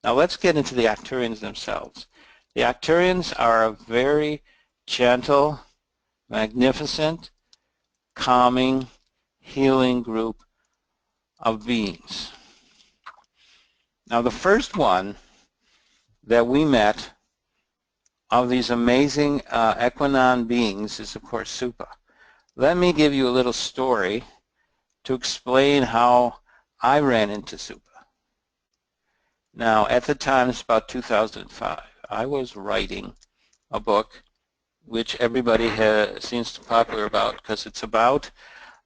Now let's get into the Arcturians themselves. The Arcturians are a very gentle, magnificent, calming, healing group of beings. Now the first one that we met of these amazing Equinon beings is, of course, Supa. Let me give you a little story to explain how I ran into Supa. Now, at the time, it's about 2005, I was writing a book which everybody seems popular about because it's about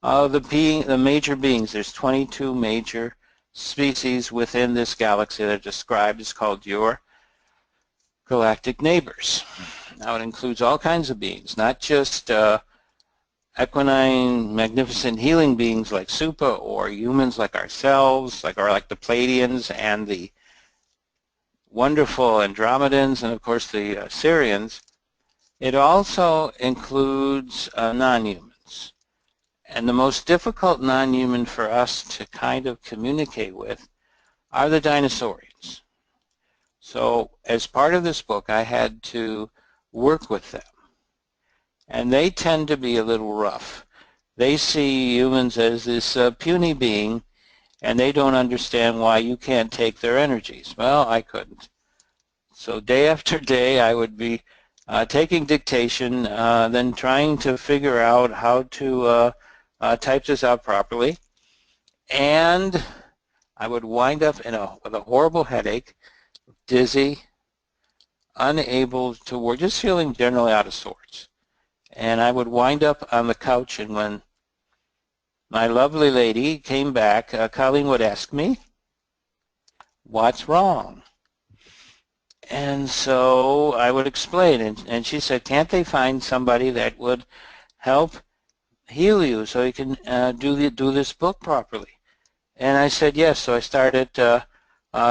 the major beings. There's 22 major species within this galaxy that are described. It's called Your Galactic Neighbors. Now, it includes all kinds of beings, not just equine, magnificent healing beings like Supa, or humans like ourselves, like the Pleiadians and the wonderful Andromedans, and of course the Sirians. It also includes non-humans. And the most difficult non-human for us to kind of communicate with are the Dinosaurians. So as part of this book, I had to work with them. And they tend to be a little rough. They see humans as this puny being, and they don't understand why you can't take their energies. Well, I couldn't. So day after day, I would be taking dictation, then trying to figure out how to type this out properly. And I would wind up with a horrible headache, dizzy, unable to work, just feeling generally out of sorts. And I would wind up on the couch, and when my lovely lady came back, Colleen would ask me, "What's wrong?" And so I would explain, and she said, "Can't they find somebody that would help heal you so you can do this book properly?" And I said yes. So I started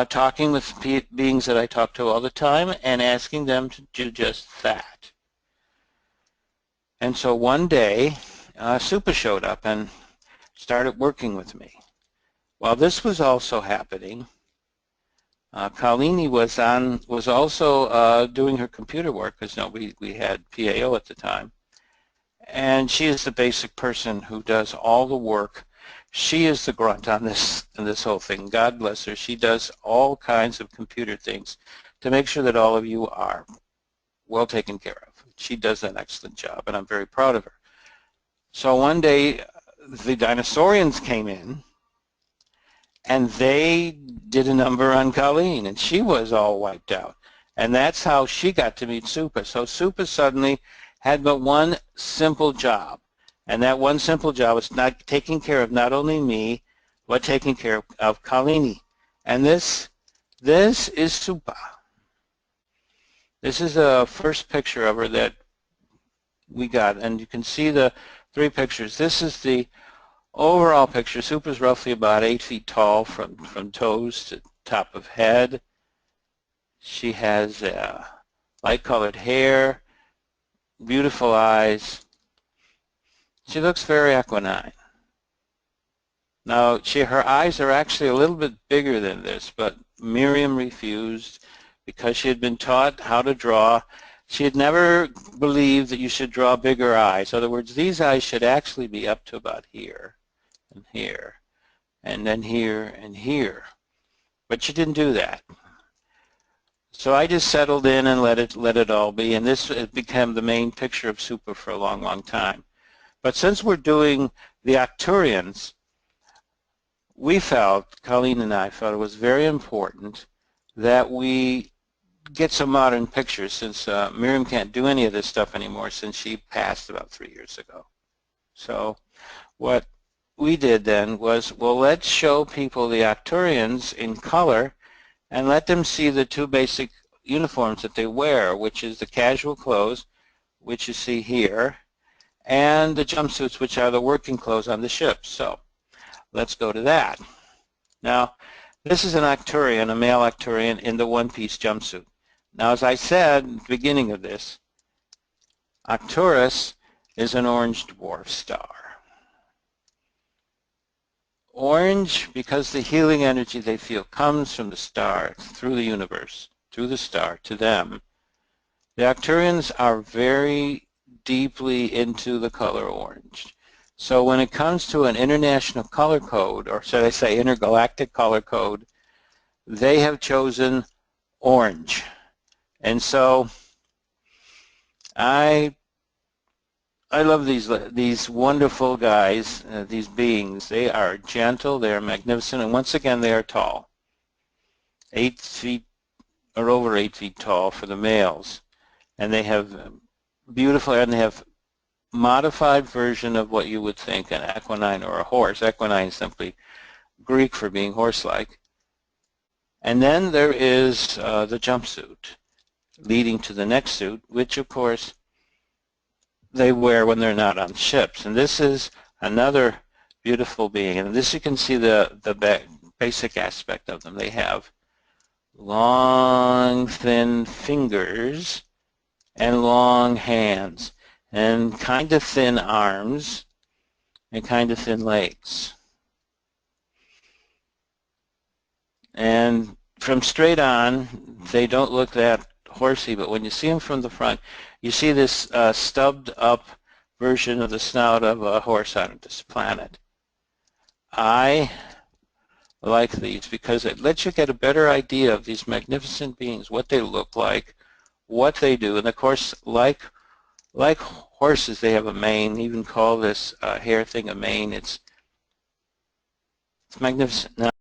talking with beings that I talk to all the time and asking them to do just that. And so one day, Supa showed up and started working with me. While this was also happening, Colleen was also doing her computer work, because we had PAO at the time, and she is the basic person who does all the work. She is the grunt on this whole thing. God bless her. She does all kinds of computer things to make sure that all of you are well taken care of. She does an excellent job, and I'm very proud of her. So one day, the Dinosaurians came in, and they did a number on Colleen, and she was all wiped out. And that's how she got to meet Supa. So Supa suddenly had but one simple job, and that one simple job was not taking care of not only me, but taking care of Colleen. And this is Supa. This is a first picture of her that we got, and you can see the 3 pictures. This is the overall picture. Supa's roughly about 8 feet tall from toes to top of head. She has light-colored hair, beautiful eyes. She looks very equine. Now, her eyes are actually a little bit bigger than this, but Miriam refused because she had been taught how to draw. She had never believed that you should draw bigger eyes. In other words, these eyes should actually be up to about here and here, and then here and here. But she didn't do that. So I just settled in and let it all be, and this became the main picture of Supa for a long, long time. But since we're doing the Arcturians, Colleen and I felt it was very important that we get some modern pictures, since Miriam can't do any of this stuff anymore since she passed about 3 years ago. So what we did then was, well, let's show people the Arcturians in color and let them see the 2 basic uniforms that they wear, which is the casual clothes, which you see here, and the jumpsuits, which are the working clothes on the ship. So let's go to that. Now, this is an Arcturian, a male Arcturian, in the one-piece jumpsuit. Now, as I said at the beginning of this, Arcturus is an orange dwarf star. Orange, because the healing energy they feel comes from the star, through the universe, through the star, to them. The Arcturians are very deeply into the color orange. So when it comes to an international color code, or should I say intergalactic color code, they have chosen orange. And so I love these wonderful guys, these beings. They are gentle, they are magnificent, and once again they are tall. 8 feet or over 8 feet tall for the males. And they have beautiful, and they have modified version of what you would think an equine or a horse. Equine is simply Greek for being horse-like. And then there is the jumpsuit leading to the next suit, which of course they wear when they're not on ships. And this is another beautiful being. And this you can see the basic aspect of them. They have long, thin fingers and long hands and kind of thin arms and kind of thin legs. And from straight on, they don't look that horsey, but when you see them from the front, you see this stubbed up version of the snout of a horse on this planet. I like these because it lets you get a better idea of these magnificent beings, what they look like, what they do, and of course, like horses, they have a mane. They even call this hair thing a mane. It's magnificent. Now,